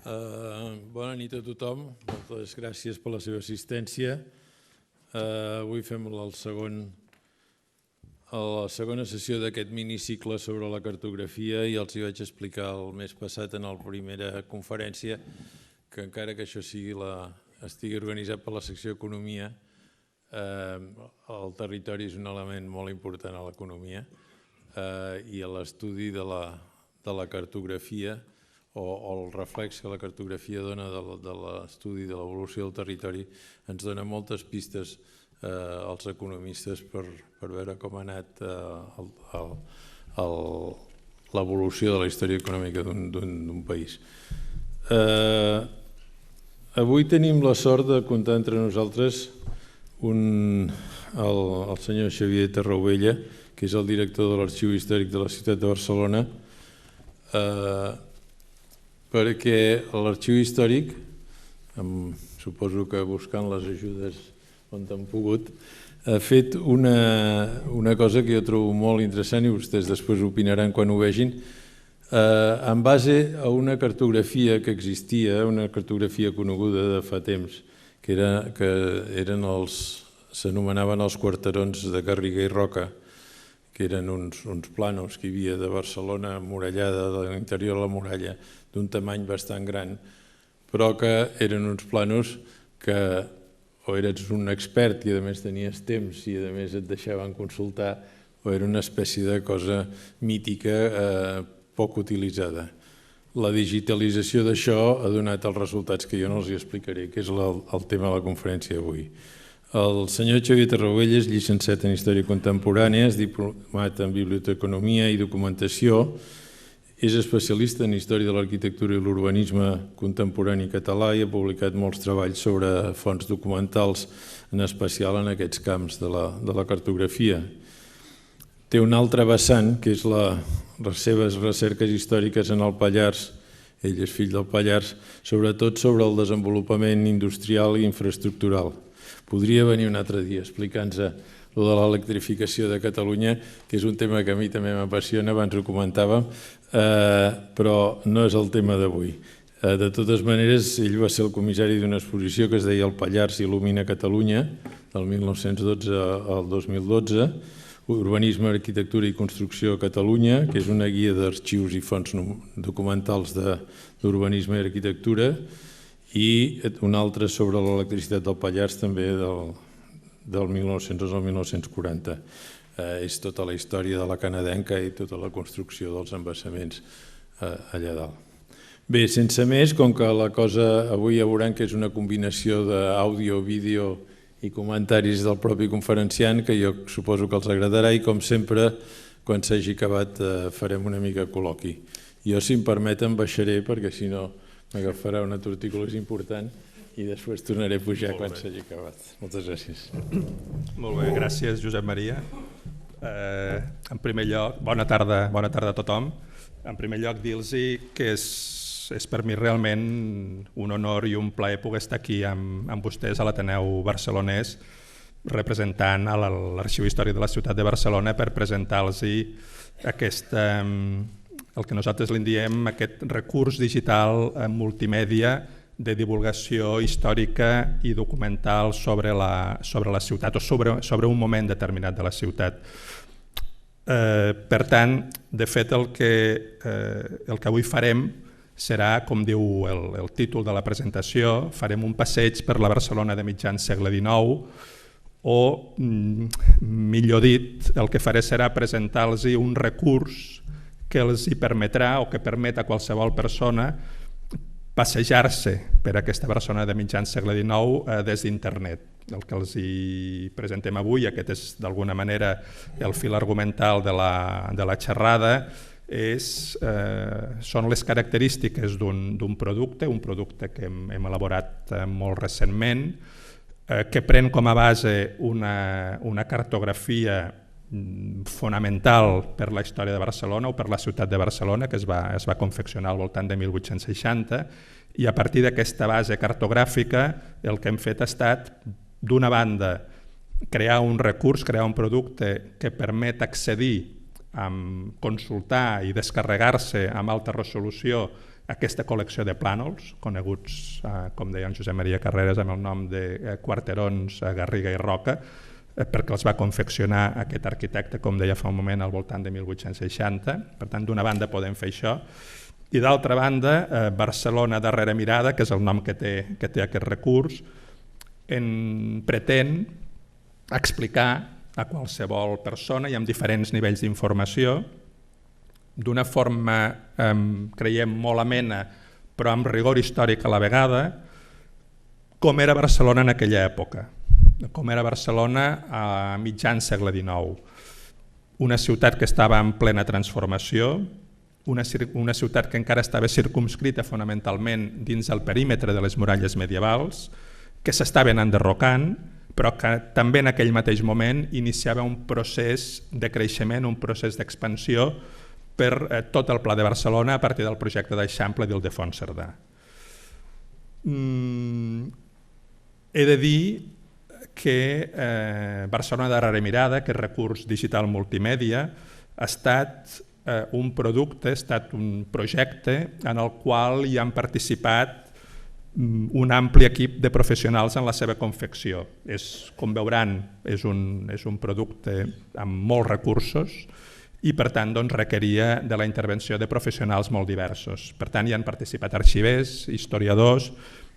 Bona nit a tothom, moltes gràcies per la seva assistència. Avui fem la segona sessió d'aquest minicicle sobre la cartografia i els hi vaig explicar el mes passat en la primera conferència que encara que això estigui organitzat per la secció d'Economia, el territori és un element molt important a l'economia i a l'estudi de la cartografia o el reflex que la cartografia dona de l'estudi de l'evolució del territori ens dona moltes pistes als economistes per veure com ha anat l'evolució de la història econòmica d'un país. Avui tenim la sort de comptar entre nosaltres el senyor Xavier Tarraovella, que és el director de l'Arxiu Històric de la ciutat de Barcelona, perquè l'Arxiu Històric, suposo que buscant les ajudes on han pogut, ha fet una cosa que jo trobo molt interessant i vostès després opinaran quan ho vegin, en base a una cartografia que existia, una cartografia coneguda de fa temps, que s'anomenaven els quarterons de Garriga i Roca, que eren uns plànols que hi havia de Barcelona emmurallada, de l'interior de la muralla, d'un tamany bastant gran, però que eren uns plànols que o eres un expert i a més tenies temps i a més et deixaven consultar, o era una espècie de cosa mítica poc utilitzada. La digitalització d'això ha donat els resultats que jo no els explicaré, que és el tema de la conferència d'avui. El senyor Xavier Tarraovella és llicenciat en Història Contemporània, és diplomat en Biblioteconomia i Documentació, és especialista en Història de l'Arquitectura i l'Urbanisme contemporani català i ha publicat molts treballs sobre fonts documentals, en especial en aquests camps de la cartografia. Té un altre vessant, que és les seves recerques històriques en el Pallars, ell és fill del Pallars, sobretot sobre el desenvolupament industrial i infraestructural. Podria venir un altre dia explicant-nos de l'electrificació de Catalunya, que és un tema que a mi també m'apassiona, abans ho comentàvem, però no és el tema d'avui. De totes maneres, ell va ser el comissari d'una exposició que es deia El Pallars il·lumina Catalunya, del 1912 al 2012, Urbanisme, Arquitectura i Construcció a Catalunya, que és una guia d'arxius i fonts documentals d'urbanisme i arquitectura, i un altre sobre l'electricitat del Pallars, també del 1900 al 1940. És tota la història de la canadenca i tota la construcció dels embassaments allà dalt. Bé, sense més, com que la cosa avui ja veuran que és una combinació d'àudio, vídeo i comentaris del propi conferenciant, que jo suposo que els agradarà i, com sempre, quan s'hagi acabat farem una mica col·loqui. Jo, si em permeten, baixaré perquè si no m'agafarà una tortícolis important i després tornaré a pujar quan s'hagi acabat. Moltes gràcies. Molt bé, gràcies Josep Maria. En primer lloc, bona tarda a tothom. En primer lloc dir-los que és per mi realment un honor i un plaer poder estar aquí amb vostès a l'Ateneu Barcelonès representant a l'Arxiu Històric de la ciutat de Barcelona per presentar-los el que nosaltres li diem aquest recurs digital multimèdia de divulgació històrica i documental sobre la ciutat o sobre un moment determinat de la ciutat. Per tant, de fet, el que avui farem serà, com diu el títol de la presentació, farem un passeig per la Barcelona de mitjan segle XIX o, millor dit, el que faré serà presentar-los un recurs que els hi permetrà o que permet a qualsevol persona passejar-se per aquesta Barcelona de mitjan segle XIX des d'internet. El que els hi presentem avui, aquest és d'alguna manera el fil argumental de la xerrada, són les característiques d'un producte, un producte que hem elaborat molt recentment, que pren com a base una cartografia fonamental per la història de Barcelona o per la ciutat de Barcelona, que es va confeccionar al voltant de 1860, i a partir d'aquesta base cartogràfica el que hem fet ha estat, d'una banda, crear un recurs, crear un producte que permet accedir, consultar i descarregar-se amb alta resolució aquesta col·lecció de plànols, coneguts, com deia en Josep Maria Carreras, amb el nom de quarterons Garriga i Roca, perquè els va confeccionar aquest arquitecte, com deia fa un moment, al voltant de 1860. Per tant, d'una banda podem fer això, i d'altra banda, Barcelona darrere mirada, que és el nom que té aquest recurs, pretén explicar a qualsevol persona i amb diferents nivells d'informació, d'una forma, creiem, molt amena, però amb rigor històric a la vegada, com era Barcelona en aquella època, com era Barcelona a mitjan segle XIX. Una ciutat que estava en plena transformació, una ciutat que encara estava circumscrita fonamentalment dins el perímetre de les muralles medievals, que s'estaven enderrocant, però que també en aquell mateix moment iniciava un procés de creixement, un procés d'expansió per tot el Pla de Barcelona a partir del projecte d'Eixample d'Ildefons Cerdà. He de dir que Barcelona darrere mirada, aquest recurs digital multimèdia, ha estat un producte, ha estat un projecte en el qual hi han participat un ampli equip de professionals en la seva confecció. Com veuran, és un producte amb molts recursos i per tant requeria de la intervenció de professionals molt diversos. Per tant, hi han participat arxivers, historiadors,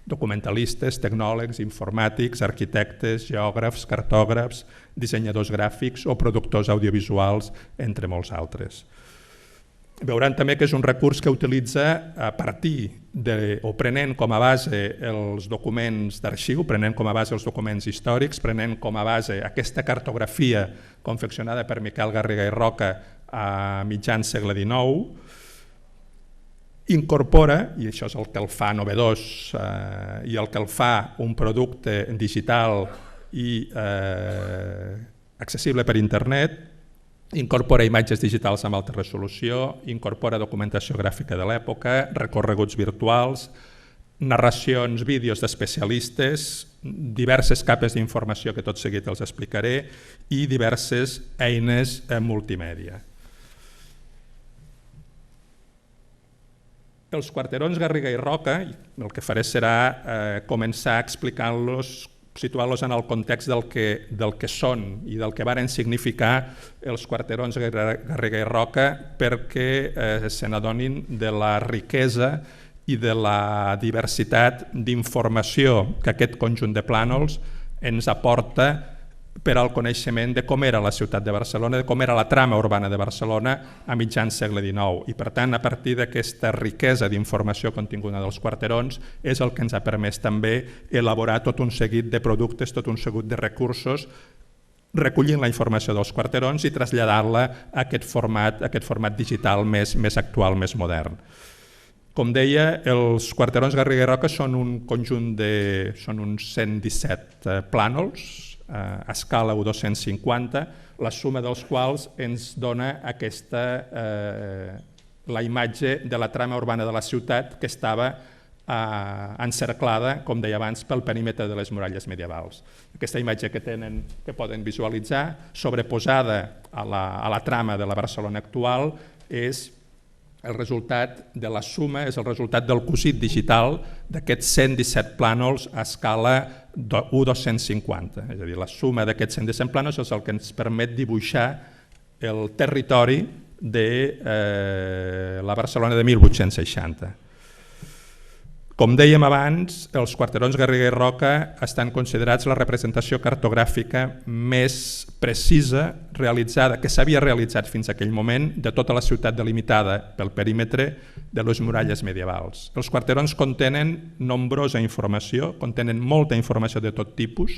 documentalistes, tecnòlegs, informàtics, arquitectes, geògrafs, cartògrafs, dissenyadors gràfics o productors audiovisuals, entre molts altres. Veuran també que és un recurs que utilitza a partir o prenent com a base els documents d'arxiu, prenent com a base els documents històrics, prenent com a base aquesta cartografia confeccionada per Miquel Garriga i Roca a mitjan segle XIX, incorpora, i això és el que el fa novedós i el que el fa un producte digital i accessible per internet, incorpora imatges digitals amb alta resolució, incorpora documentació gràfica de l'època, recorreguts virtuals, narracions, vídeos d'especialistes, diverses capes d'informació que tot seguit els explicaré i diverses eines multimèdia. Els quarterons Garriga i Roca, el que faré serà començar explicant-los, situant-los en el context del que són i del que varen significar els quarterons Garriga i Roca perquè se n'adonin de la riquesa i de la diversitat d'informació que aquest conjunt de plànols ens aporta per al coneixement de com era la ciutat de Barcelona, de com era la trama urbana de Barcelona a mitjan segle XIX. I per tant, a partir d'aquesta riquesa d'informació continguda dels quarterons és el que ens ha permès també elaborar tot un seguit de productes, tot un seguit de recursos, recollint la informació dels quarterons i traslladar-la a aquest format digital més actual, més modern. Com deia, els quarterons Garriga i Roca són un conjunt són uns 117 plànols a escala 1:250, la suma dels quals ens dona la imatge de la trama urbana de la ciutat que estava encerclada, com deia abans, pel perímetre de les muralles medievals. Aquesta imatge que poden visualitzar, sobreposada a la trama de la Barcelona actual, és el resultat de la suma, és el resultat del cosit digital d'aquests 117 plànols a escala 1:250. És a dir, la suma d'aquests 117 plànols és el que ens permet dibuixar el territori de la Barcelona de 1860. Com dèiem abans, els quarterons Garriga i Roca estan considerats la representació cartogràfica més precisa realitzada, que s'havia realitzat fins a aquell moment, de tota la ciutat delimitada pel perímetre de les muralles medievals. Els quarterons contenen nombrosa informació, contenen molta informació de tot tipus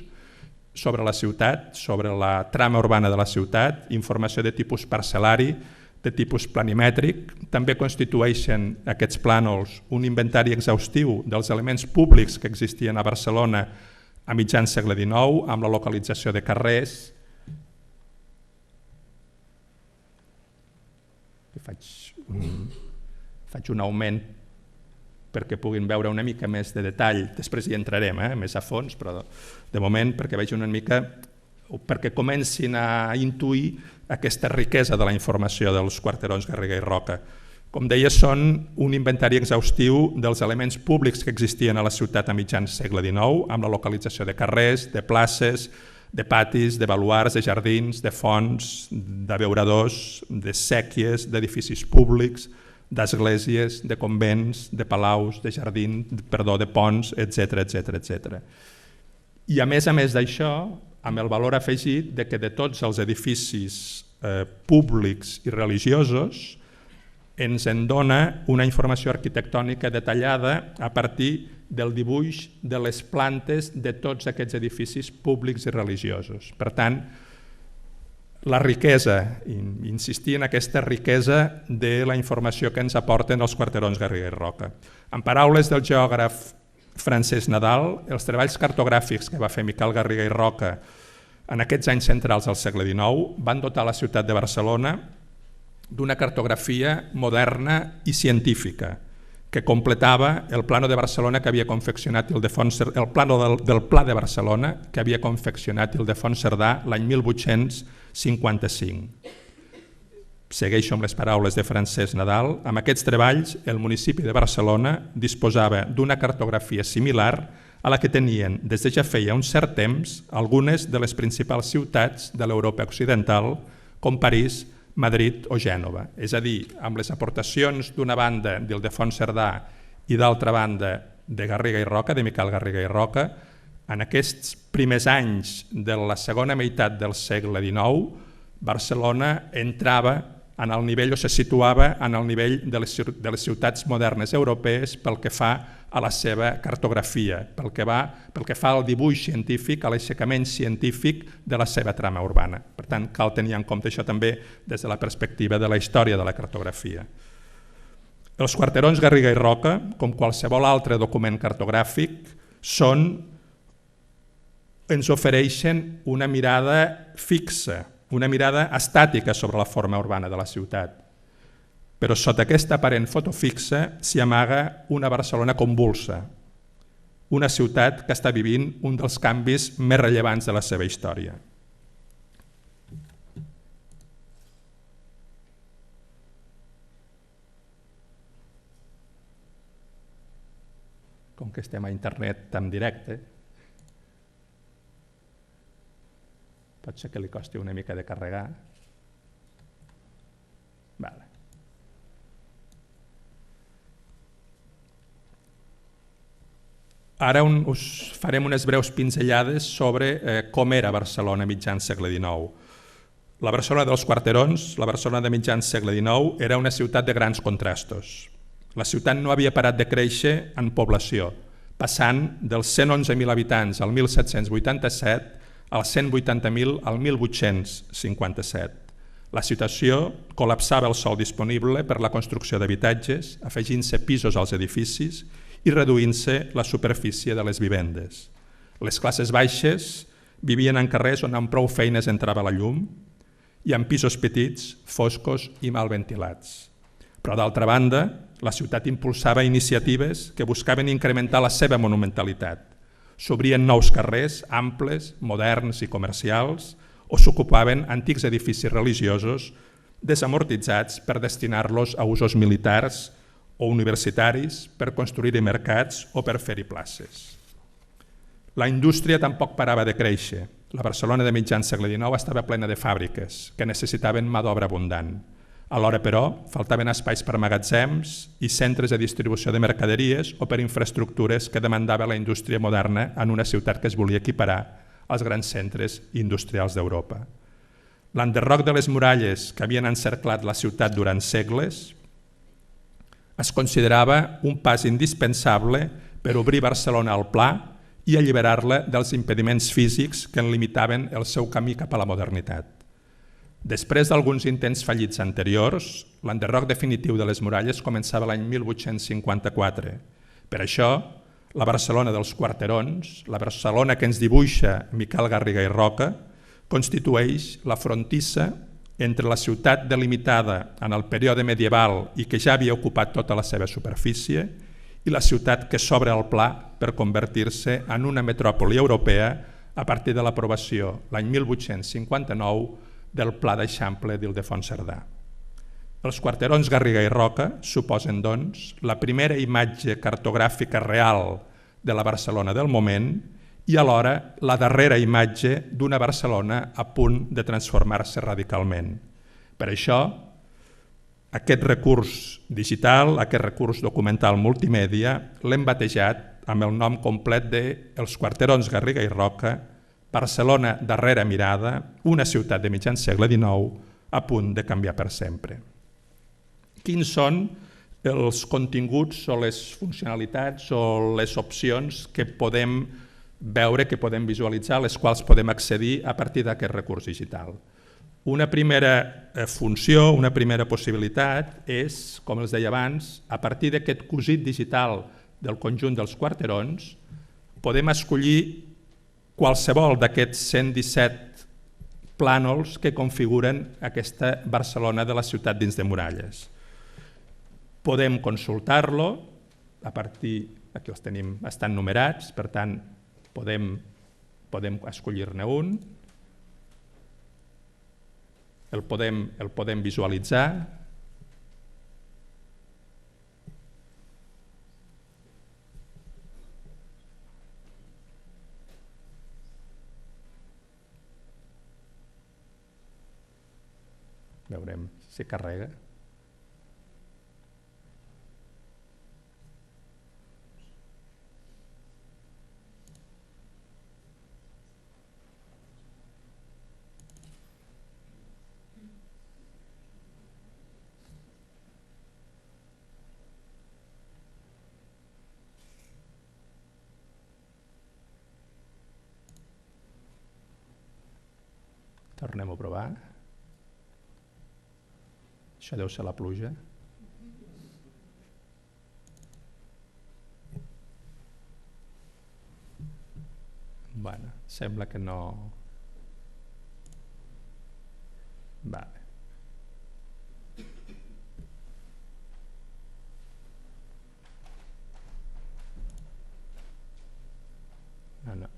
sobre la ciutat, sobre la trama urbana de la ciutat, informació de tipus parcel·lari, de tipus planimètric. També constitueixen aquests plànols un inventari exhaustiu dels elements públics que existien a Barcelona a mitjan segle XIX, amb la localització de carrers. Faig un augment perquè puguin veure una mica més de detall. Després hi entrarem més a fons, però de moment perquè vegin una mica, perquè comencin a intuir aquesta riquesa de la informació dels quarterons Garriga i Roca. Com deia, són un inventari exhaustiu dels elements públics que existien a la ciutat a mitjans segle XIX, amb la localització de carrers, de places, de patis, de baluars, de jardins, de fonts, d'abeuradors, de sèquies, d'edificis públics, d'esglésies, de convents, de palaus, de jardins, de ponts, etc. I a més d'això, amb el valor afegit de que de tots els edificis públics i religiosos ens en dona una informació arquitectònica detallada a partir del dibuix de les plantes de tots aquests edificis públics i religiosos. Per tant, la riquesa, insistir en aquesta riquesa de la informació que ens aporten els quarterons Garriga i Roca. En paraules del geògraf Francesc Nadal, els treballs cartogràfics que va fer Miquel Garriga i Roca en aquests anys centrals del segle XIX van dotar la ciutat de Barcelona d'una cartografia moderna i científica que completava el plano de Barcelona que havia confeccionat el plano del Pla de Barcelona que havia confeccionat Ildefons Cerdà l'any 1855. Segueixo amb les paraules de Francesc Nadal. Amb aquests treballs, el municipi de Barcelona disposava d'una cartografia similar a la que tenien des de ja feia un cert temps algunes de les principals ciutats de l'Europa occidental, com París, Madrid o Gènova. És a dir, amb les aportacions d'una banda d'Ildefons Cerdà i d'altra banda de Garriga i Roca, de Miquel Garriga i Roca, en aquests primers anys de la segona meitat del segle XIX, Barcelona entrava en el nivell o se situava en el nivell de les ciutats modernes europees pel que fa a la seva cartografia, pel que fa al dibuix científic, a l'aixecament científic de la seva trama urbana. Per tant, cal tenir en compte això també des de la perspectiva de la història de la cartografia. Els quarterons Garriga i Roca, com qualsevol altre document cartogràfic, ens ofereixen una mirada fixa, una mirada estàtica sobre la forma urbana de la ciutat. Però sota aquesta aparent foto fixa s'hi amaga una Barcelona convulsa, una ciutat que està vivint un dels canvis més rellevants de la seva història. Com que estem a internet en directe, pot ser que li costi una mica de carregar. Vale. Ara us farem unes breus pinzellades sobre com era Barcelona a mitjans segle XIX. La Barcelona dels quarterons, la Barcelona de mitjans segle XIX, era una ciutat de grans contrastos. La ciutat no havia parat de créixer en població, passant dels 111.000 habitants al 1787 als 180.000 al 1857. La situació col·lapsava el sòl disponible per la construcció d'habitatges, afegint-se pisos als edificis i reduint-se la superfície de les vivendes. Les classes baixes vivien en carrers on amb prou feines entrava la llum i en pisos petits, foscos i mal ventilats. Però d'altra banda, la ciutat impulsava iniciatives que buscaven incrementar la seva monumentalitat. S'obrien nous carrers amples, moderns i comercials o s'ocupaven antics edificis religiosos desamortitzats per destinar-los a usos militars o universitaris, per construir-hi mercats o per fer-hi places. La indústria tampoc parava de créixer. La Barcelona de mitjans segle XIX estava plena de fàbriques que necessitaven mà d'obra abundant. Alhora, però, faltaven espais per magatzems i centres de distribució de mercaderies o per infraestructures que demandava la indústria moderna en una ciutat que es volia equiparar als grans centres industrials d'Europa. L'enderroc de les muralles que havien encerclat la ciutat durant segles es considerava un pas indispensable per obrir Barcelona al pla i alliberar-la dels impediments físics que en limitaven el seu camí cap a la modernitat. Després d'alguns intents fallits anteriors, l'enderroc definitiu de les muralles començava l'any 1854. Per això, la Barcelona dels quarterons, la Barcelona que ens dibuixa Miquel Garriga i Roca, constitueix la frontissa entre la ciutat delimitada en el període medieval i que ja havia ocupat tota la seva superfície i la ciutat que s'obre al pla per convertir-se en una metròpoli europea a partir de l'aprovació l'any 1859 del Pla d'Eixample d'Ildefons Cerdà. Els quarterons Garriga i Roca suposen, doncs, la primera imatge cartogràfica real de la Barcelona del moment i alhora la darrera imatge d'una Barcelona a punt de transformar-se radicalment. Per això, aquest recurs digital, aquest recurs documental multimèdia, l'hem batejat amb el nom complet de Els quarterons Garriga i Roca, Barcelona darrera mirada, una ciutat de mitjan segle XIX a punt de canviar per sempre. Quins són els continguts o les funcionalitats o les opcions que podem veure, que podem visualitzar, a les quals podem accedir a partir d'aquest recurs digital? Una primera funció, una primera possibilitat és, com els deia abans, a partir d'aquest cosit digital del conjunt dels quarterons, podem escollir qualsevol d'aquests 117 plànols que configuren aquesta Barcelona de la ciutat dins de muralles. Podem consultar-lo, a partir, aquí els tenim, estan numerats, per tant, podem escollir-ne un, el podem visualitzar, veurem si carrega. Tornem a provar. Això deu ser la pluja. Bueno, sembla que no... Vale. No.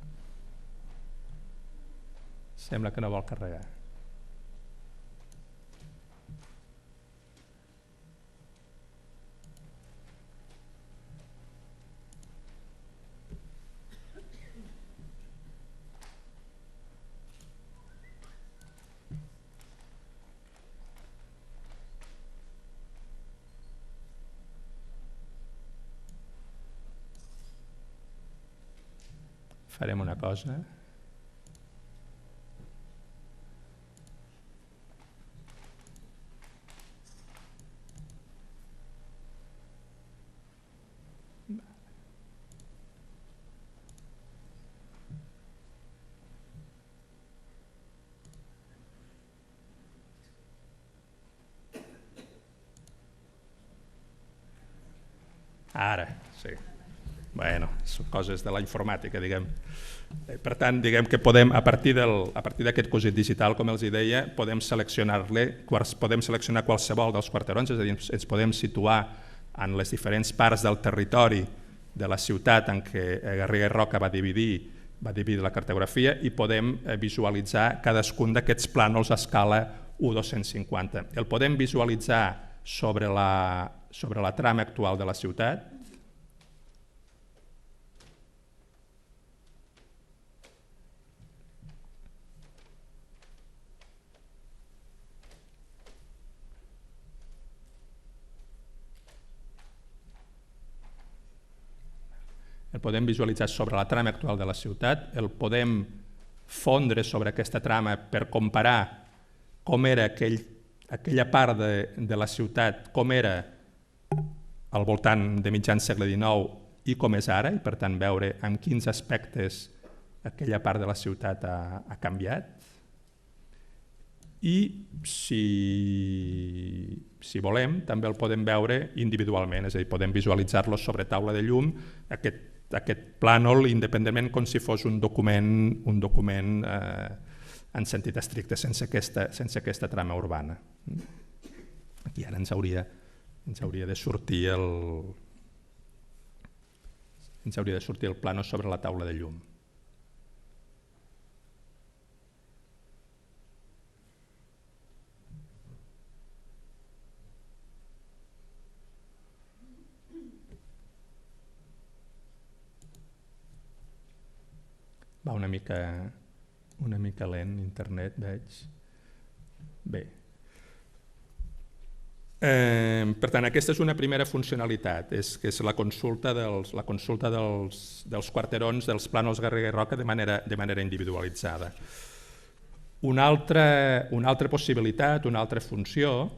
Sembla que no vol carregar. Farem una cosa. Ara, sí. Bueno, són coses de la informàtica, diguem. Per tant, diguem que podem, a partir d'aquest cosit digital, com els deia, podem seleccionar qualsevol dels quarterons, és a dir, ens podem situar en les diferents parts del territori de la ciutat en què Garriga i Roca va dividir la cartografia i podem visualitzar cadascun d'aquests plànols a escala 1:250. El podem visualitzar sobre la trama actual de la ciutat. El podem visualitzar sobre la trama actual de la ciutat, el podem fondre sobre aquesta trama per comparar com era aquella part de la ciutat, com era al voltant de mitjan segle XIX i com és ara, i per tant veure en quins aspectes aquella part de la ciutat ha canviat. I si volem, també el podem veure individualment, és a dir, podem visualitzar-lo sobre taula de llum, aquest plànol, independentment com si fos un document en sentit estricte, sense aquesta trama urbana. Aquí ara ens hauria de sortir el plànol sobre la taula de llum. Va una mica lent internet, veig. Bé. Per tant, aquesta és una primera funcionalitat, que és la consulta dels quarterons dels plànols Garriga i Roca de manera individualitzada. Una altra possibilitat, una altra funció,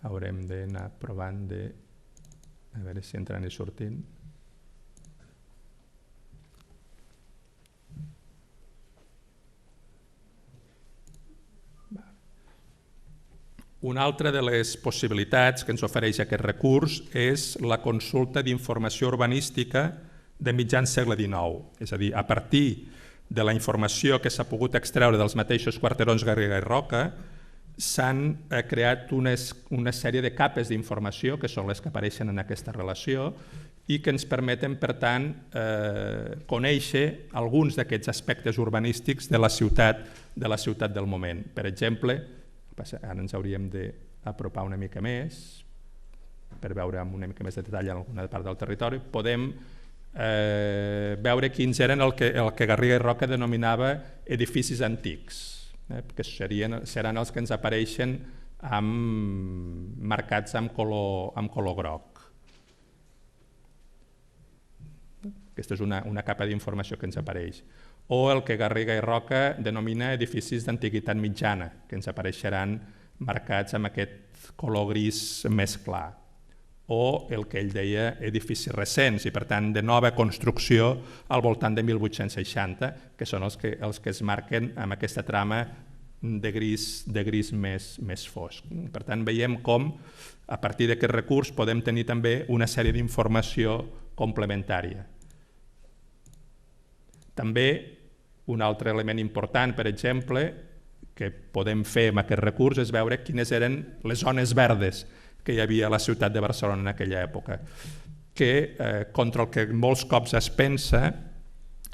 haurem d'anar provant a veure si entrant i sortint. Una altra de les possibilitats que ens ofereix aquest recurs és la consulta d'informació urbanística de mitjans segle XIX. És a dir, a partir de la informació que s'ha pogut extreure dels mateixos quarterons Garriga i Roca, s'han creat una sèrie de capes d'informació, que són les que apareixen en aquesta relació, i que ens permeten, per tant, conèixer alguns d'aquests aspectes urbanístics de la ciutat del moment. Per exemple, ara ens hauríem d'apropar una mica més per veure amb una mica més de detall en alguna part del territori. Podem veure quins eren el que Garriga i Roca denominava edificis antics, que seran els que ens apareixen marcats amb color groc. Aquesta és una capa d'informació que ens apareix. O el que Garriga i Roca denomina edificis d'antiguitat mitjana, que ens apareixeran marcats amb aquest color gris més clar. O el que ell deia edificis recents i, per tant, de nova construcció al voltant de 1860, que són els que es marquen amb aquesta trama de gris més fosc. Per tant, veiem com, a partir d'aquest recurs, podem tenir també una sèrie d'informació complementària. També un altre element important, per exemple, que podem fer amb aquest recurs és veure quines eren les zones verdes que hi havia a la ciutat de Barcelona en aquella època, que, contra el que molts cops es pensa,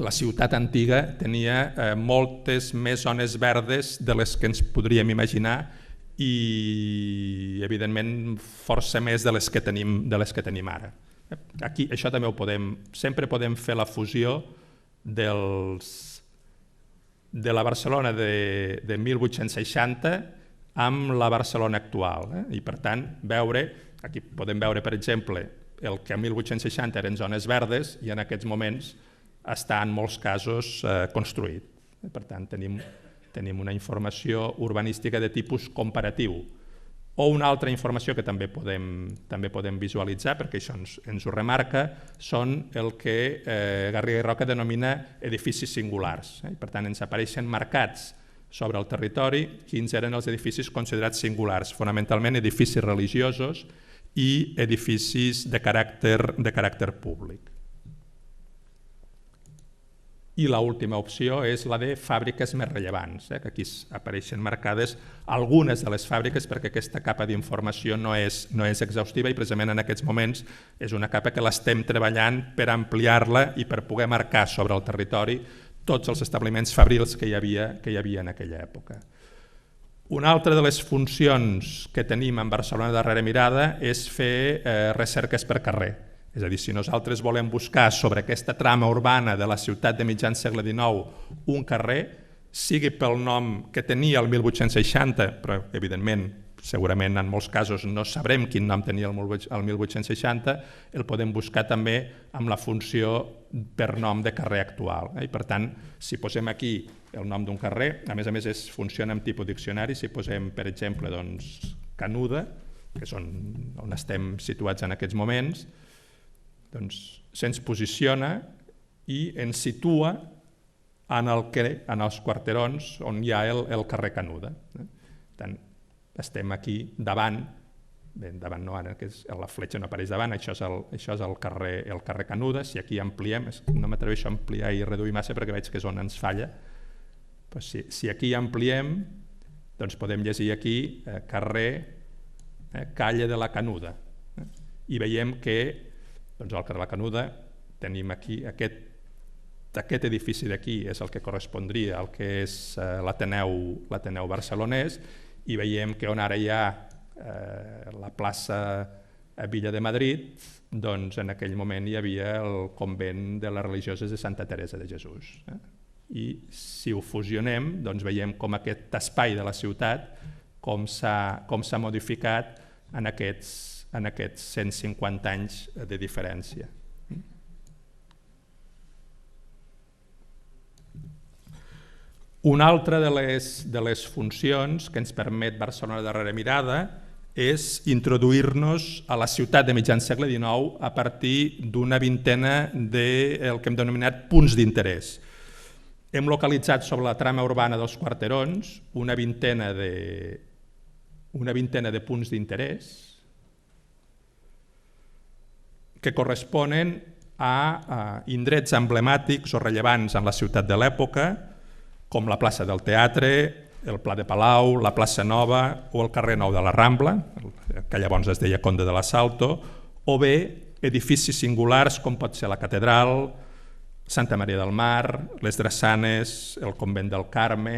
la ciutat antiga tenia moltes més zones verdes de les que ens podríem imaginar i, evidentment, força més de les que tenim ara. Aquí això també sempre podem fer la fusió de la Barcelona de 1860 amb la Barcelona actual. I per tant, aquí podem veure, per exemple, el que a 1860 eren zones verdes i en aquests moments està en molts casos construït. Per tant, tenim una informació urbanística de tipus comparatiu. O una altra informació que també podem visualitzar, perquè això ens ho remarca, són el que Garriga i Roca denomina edificis singulars. Per tant, ens apareixen marcats sobre el territori quins eren els edificis considerats singulars, fonamentalment edificis religiosos i edificis de caràcter públic. I l'última opció és la de fàbriques més rellevants, que aquí apareixen marcades algunes de les fàbriques perquè aquesta capa d'informació no és exhaustiva i precisament en aquests moments és una capa que l'estem treballant per ampliar-la i per poder marcar sobre el territori tots els establiments fabrils que hi havia en aquella època. Una altra de les funcions que tenim en Barcelona Darrere Mirada és fer recerques per carrer. És a dir, si nosaltres volem buscar sobre aquesta trama urbana de la ciutat de mitjan segle XIX un carrer, sigui pel nom que tenia el 1860, però evidentment, segurament en molts casos no sabrem quin nom tenia el 1860, el podem buscar també amb la funció per nom de carrer actual. I per tant, si posem aquí el nom d'un carrer, a més funciona amb tipus diccionari, si posem, per exemple, Canuda, que és on estem situats en aquests moments, se'ns posiciona i ens situa en els quarterons on hi ha el carrer Canuda. Estem aquí davant, davant no ara, que la fletxa no apareix davant, això és el carrer Canuda. Si aquí ampliem, no m'atreveixo a ampliar i reduir massa perquè veig que és on ens falla, si aquí ampliem, podem llegir aquí carrer Calle de la Canuda i veiem que al carrer La Canuda tenim aquí aquest aquest edifici d'aquí és el que correspondria al que és l'Ateneu barcelonès, i veiem que on ara hi ha la plaça Villa de Madrid, doncs en aquell moment hi havia el convent de les religioses de Santa Teresa de Jesús. I si ho fusionem, doncs veiem com aquest espai de la ciutat com s'ha modificat en aquests 150 anys de diferència. Una altra de les funcions que ens permet Barcelona Darrere Mirada és introduir-nos a la ciutat de mitjan segle XIX a partir d'una vintena del que hem denominat punts d'interès. Hem localitzat sobre la trama urbana dels quarterons una vintena de punts d'interès que corresponen a indrets emblemàtics o rellevants en la ciutat de l'època, com la plaça del Teatre, el Pla de Palau, la plaça Nova o el carrer Nou de la Rambla, que llavors es deia Conde de l'Assalto, o bé edificis singulars com pot ser la Catedral, Santa Maria del Mar, les Drassanes, el Convent del Carme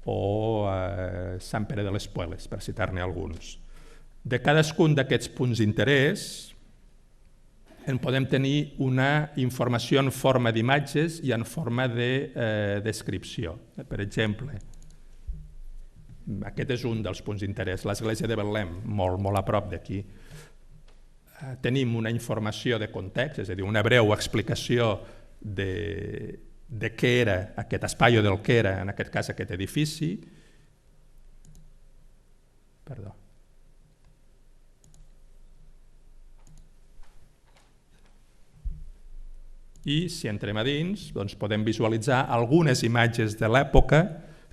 o Sant Pere de les Pueles, per citar-ne alguns. De cadascun d'aquests punts d'interès en podem tenir una informació en forma d'imatges i en forma de descripció. Per exemple, aquest és un dels punts d'interès, l'església de Betlem, molt a prop d'aquí. Tenim una informació de context, és a dir, una breu explicació de què era aquest espai o del que era, en aquest cas, aquest edifici. Perdó. I si entrem a dins, doncs podem visualitzar algunes imatges de l'època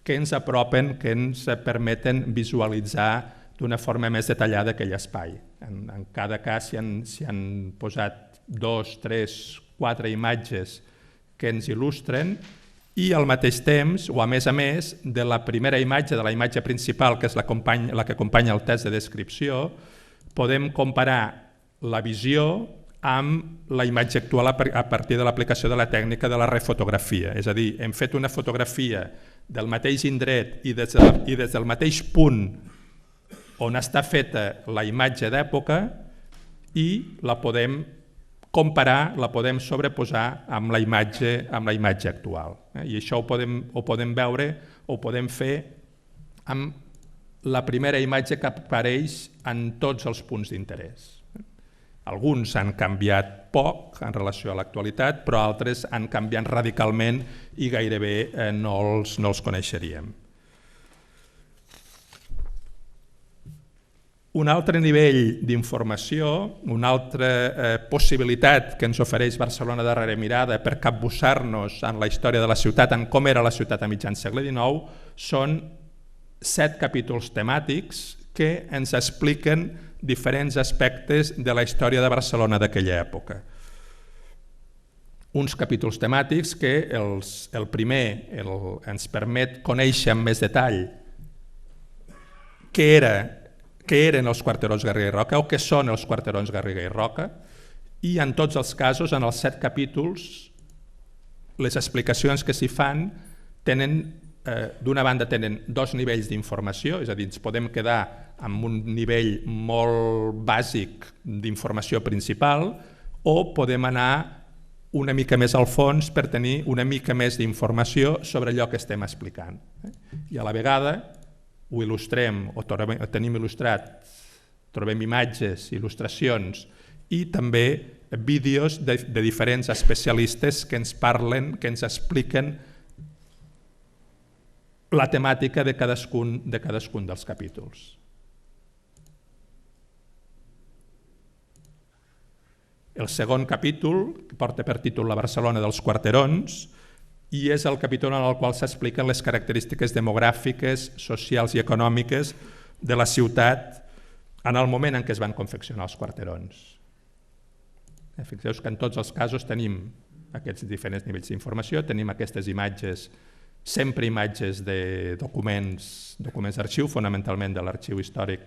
que ens apropen, que ens permeten visualitzar d'una forma més detallada aquell espai. En cada cas s'hi han posat 2, 3, 4 imatges que ens il·lustren i al mateix temps, o a més, de la primera imatge, de la imatge principal, que és la que acompanya el text de descripció, podem comparar la visió amb la imatge actual a partir de l'aplicació de la tècnica de la refotografia. És a dir, hem fet una fotografia del mateix indret i des del mateix punt on està feta la imatge d'època i la podem comparar, la podem sobreposar amb la imatge actual. I això ho podem veure, ho podem fer amb la primera imatge que apareix en tots els punts d'interès. Alguns han canviat poc en relació a l'actualitat, però altres han canviat radicalment i gairebé no els coneixeríem. Un altre nivell d'informació, una altra possibilitat que ens ofereix Barcelona Darrere Mirada per capbussar-nos en la història de la ciutat, en com era la ciutat a mitjan segle XIX, són 7 capítols temàtics que ens expliquen diferents aspectes de la història de Barcelona d'aquella època. Uns capítols temàtics que el primer ens permet conèixer amb més detall què eren els quarterons Garriga i Roca o què són els quarterons Garriga i Roca, i en tots els casos, en els 7 capítols, les explicacions que s'hi fan tenen, d'una banda, tenen 2 nivells d'informació, és a dir, ens podem quedar amb un nivell molt bàsic d'informació principal o podem anar una mica més al fons per tenir una mica més d'informació sobre allò que estem explicant. I a la vegada ho il·lustrem o tenim il·lustrat, trobem imatges, il·lustracions i també vídeos de diferents especialistes que ens parlen, que ens expliquen la temàtica de cadascun dels capítols. El segon capítol, que porta per títol La Barcelona dels quarterons, i és el capítol en el qual s'expliquen les característiques demogràfiques, socials i econòmiques de la ciutat en el moment en què es van confeccionar els quarterons. Fixeu-vos que en tots els casos tenim aquests diferents nivells d'informació, tenim aquestes imatges, sempre imatges de documents d'arxiu, fonamentalment de l'arxiu històric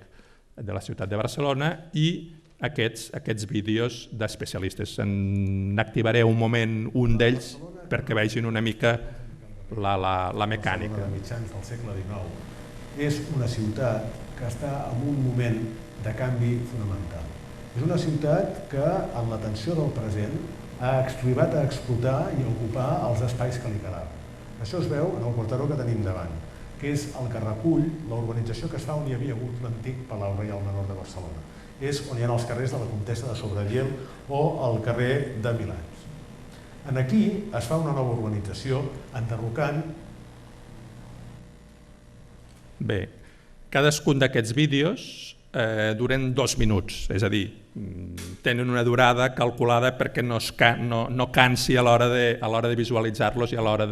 de la ciutat de Barcelona, i aquests vídeos d'especialistes. N'activaré un moment un d'ells perquè vegin una mica la mecànica. A mitjans del segle XIX és una ciutat que està en un moment de canvi fonamental. És una ciutat que, en l'atenció del present, ha arribat a explotar i a ocupar els espais que li quedaven. Això es veu en el quarteró que tenim davant, que és el que recull la urbanització que es fa on hi havia hagut l'antic Palau Reial Menor de Barcelona. És on hi ha els carrers de la Comtessa de Sobradiel o el carrer de Milans. En aquí es fa una nova urbanització enderrocant. Bé, cadascun d'aquests vídeos duren 2 minuts, és a dir, tenen una durada calculada perquè no cansi a l'hora de visualitzar-los i a l'hora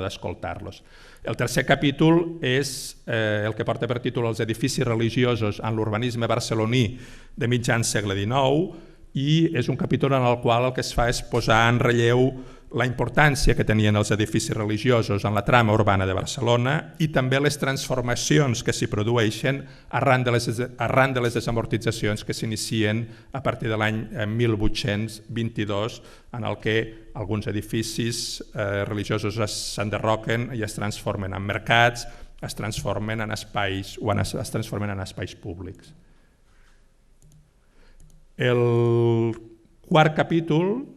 d'escoltar-los. El tercer capítol és el que porta per títol Els edificis religiosos en l'urbanisme barceloní de mitjan segle XIX i és un capítol en el qual el que es fa és posar en relleu la importància que tenien els edificis religiosos en la trama urbana de Barcelona i també les transformacions que s'hi produeixen arran de les desamortitzacions que s'inicien a partir de l'any 1822, en el que alguns edificis religiosos s'enderroquen i es transformen en mercats, es transformen en espais públics. El quart capítol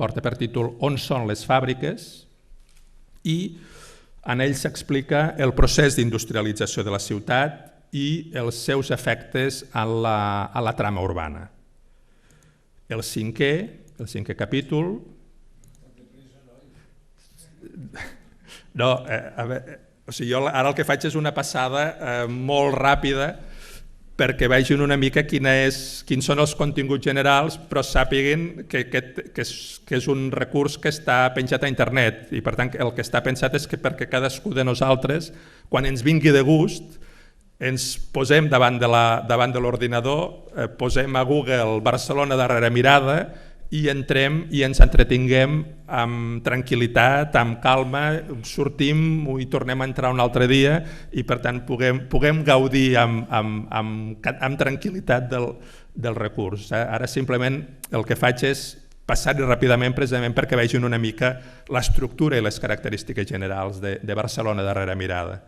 porta per títol On són les fàbriques i en ell s'explica el procés d'industrialització de la ciutat i els seus efectes a la trama urbana. El cinquè capítol... No, jo ara el que faig és una passada molt ràpida perquè vegin una mica quins són els continguts generals, però sàpiguen que és un recurs que està penjat a internet i per tant el que està pensat és que perquè cadascú de nosaltres, quan ens vingui de gust, ens posem davant de l'ordinador, posem a Google Barcelona darrere mirada i entrem i ens entretinguem amb tranquil·litat, amb calma, sortim i tornem a entrar un altre dia i per tant puguem gaudir amb tranquil·litat del recurs. Ara simplement el que faig és passar-hi ràpidament precisament perquè vegin una mica l'estructura i les característiques generals de Barcelona darrere mirada.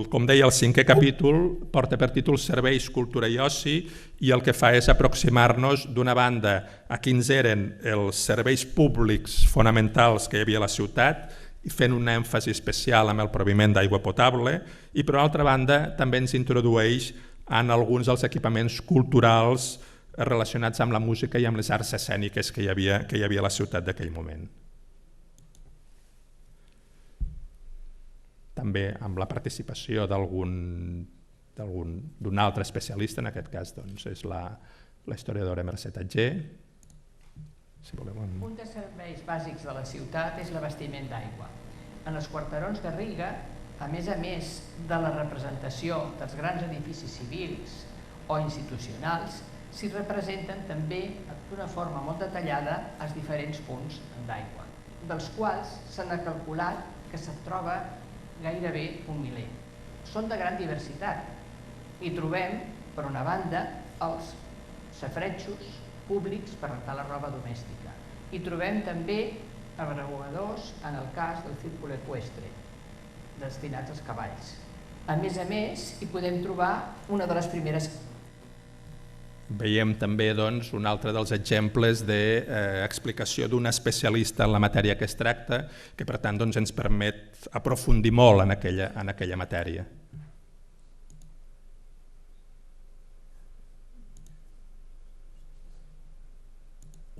Com deia, el cinquè capítol porta per títol Serveis, cultura i oci i el que fa és aproximar-nos d'una banda a quins eren els serveis públics fonamentals que hi havia a la ciutat i fent un èmfasi especial amb el proviment d'aigua potable i per una altra banda també ens introdueix en alguns dels equipaments culturals relacionats amb la música i amb les arts escèniques que hi havia a la ciutat d'aquell moment. També amb la participació d'un altre especialista, en aquest cas és la historiadora Mercè Tatger. Un dels serveis bàsics de la ciutat és l'abastiment d'aigua. En els quarterons de Riga, a més de la representació dels grans edificis civils o institucionals, s'hi representen també d'una forma molt detallada els diferents punts d'aigua, dels quals se n'ha calculat que se'n troba gairebé 1 miler. Són de gran diversitat i trobem, per una banda, els safaretjos públics per rentar la roba domèstica i trobem també abreuadors en el cas del círculo eqüestre destinats als cavalls. A més, hi podem trobar una de les primeres... Veiem també un altre dels exemples d'explicació d'un especialista en la matèria que es tracta, que per tant ens permet aprofundir molt en aquella matèria.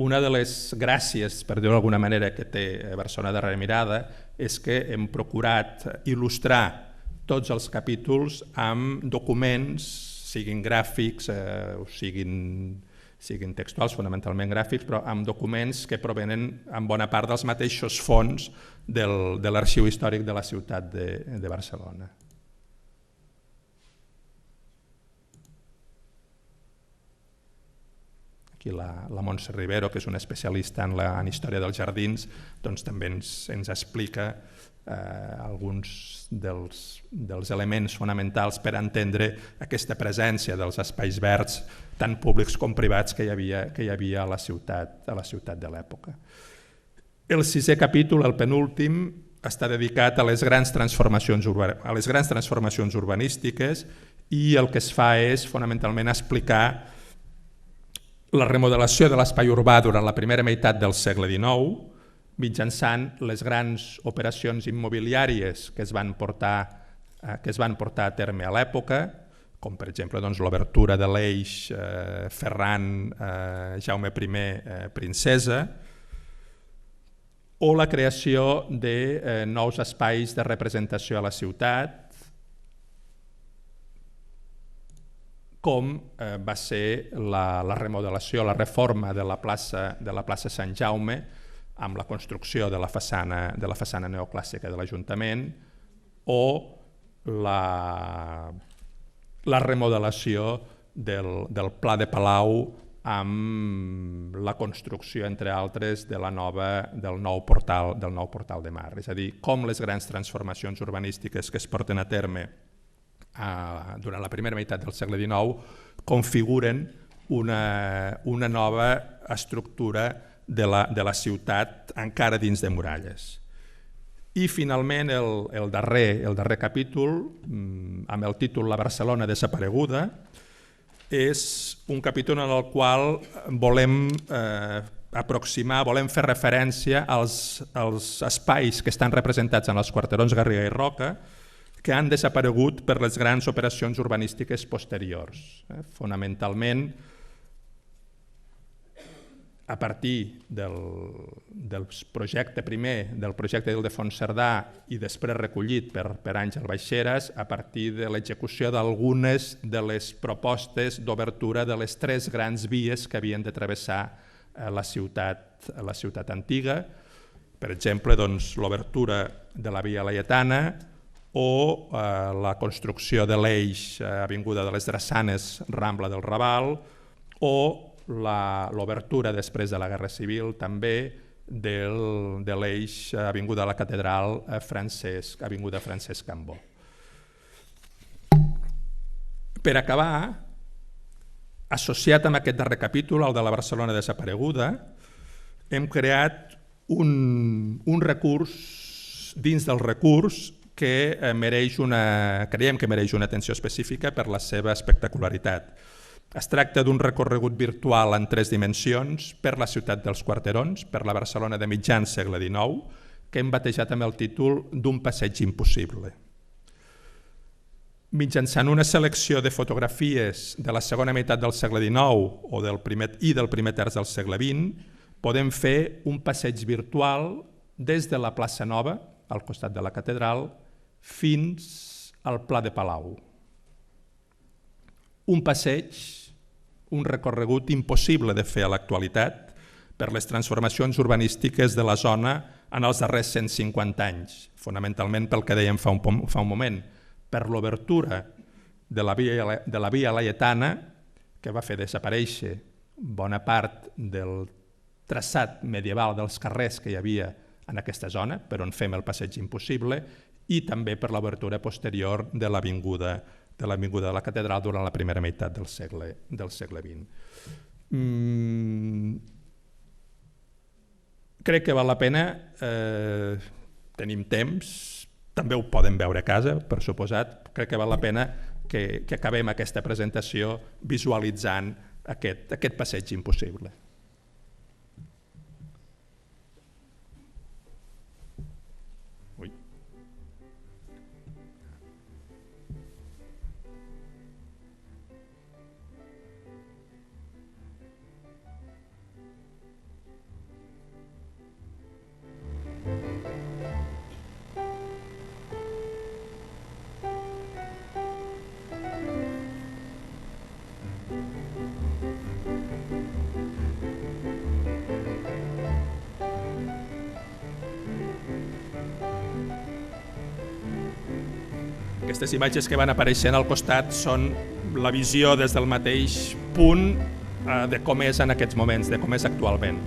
Una de les gràcies, per dir-ho d'alguna manera, que té Barcelona darrere mirada és que hem procurat il·lustrar tots els capítols amb documents, siguin gràfics o siguin textuals, fonamentalment gràfics, però amb documents que provenen en bona part dels mateixos fons de l'arxiu històric de la ciutat de Barcelona. aquí la Montse Rivero, que és una especialista en història dels jardins, doncs també ens explica alguns dels elements fonamentals per entendre aquesta presència dels espais verds, tant públics com privats, que hi havia a la ciutat de l'època. El 6è capítol, el penúltim, està dedicat a les grans transformacions urbanístiques i el que es fa és fonamentalment explicar la remodelació de l'espai urbà durant la primera meitat del segle XIX mitjançant les grans operacions immobiliàries que es van portar a terme a l'època, com per exemple l'obertura de l'eix Ferran Jaume I Princesa, o la creació de nous espais de representació a la ciutat, com va ser la remodelació, la reforma de la plaça Sant Jaume, amb la construcció de la façana neoclàssica de l'Ajuntament, o la remodelació del Pla de Palau amb la construcció, entre altres, del nou portal de mar. És a dir, com les grans transformacions urbanístiques que es porten a terme durant la primera meitat del segle XIX configuren una nova estructura de la ciutat encara dins de muralles. I finalment el darrer capítol, amb el títol La Barcelona desapareguda, és un capítol en el qual volem fer referència als espais que estan representats en els quarterons Garriga i Roca, que han desaparegut per les grans operacions urbanístiques posteriors. Fonamentalment, a partir del projecte primer, del projecte d'Ildefons Cerdà i després recollit per Àngel Baixeras, a partir de l'execució d'algunes de les propostes d'obertura de les 3 grans vies que havien de travessar la ciutat antiga, per exemple, l'obertura de la via Laietana o la construcció de l'eix Avinguda de les Drassanes, Rambla del Raval, o l'obertura després de la Guerra Civil també de l'eix Avinguda de la Catedral, Avinguda Francesc Cambó. Per acabar, associat amb aquest darrer capítol, el de la Barcelona desapareguda, hem creat un recurs dins del recurs que creiem que mereix una atenció específica per la seva espectacularitat. Es tracta d'un recorregut virtual en 3 dimensions per la ciutat dels quarterons, per la Barcelona de mitjan segle XIX, que hem batejat amb el títol d'un passeig impossible. Mitjançant una selecció de fotografies de la segona meitat del segle XIX i del primer terç del segle XX, podem fer un passeig virtual des de la plaça Nova, al costat de la catedral, fins al Pla de Palau. Un passeig, un recorregut impossible de fer a l'actualitat per les transformacions urbanístiques de la zona en els darrers 150 anys, fonamentalment pel que dèiem fa un moment, per l'obertura de la via Laietana, que va fer desaparèixer bona part del traçat medieval dels carrers que hi havia en aquesta zona, per on fem el passeig impossible, i també per l'obertura posterior de l'Avinguda de la Catedral durant la primera meitat del segle XX. Crec que val la pena, tenim temps, també ho poden veure a casa, per suposat, crec que val la pena que acabem aquesta presentació visualitzant aquest passeig impossible. Aquestes imatges que van apareixent al costat són la visió des del mateix punt de com és en aquests moments, de com és actualment.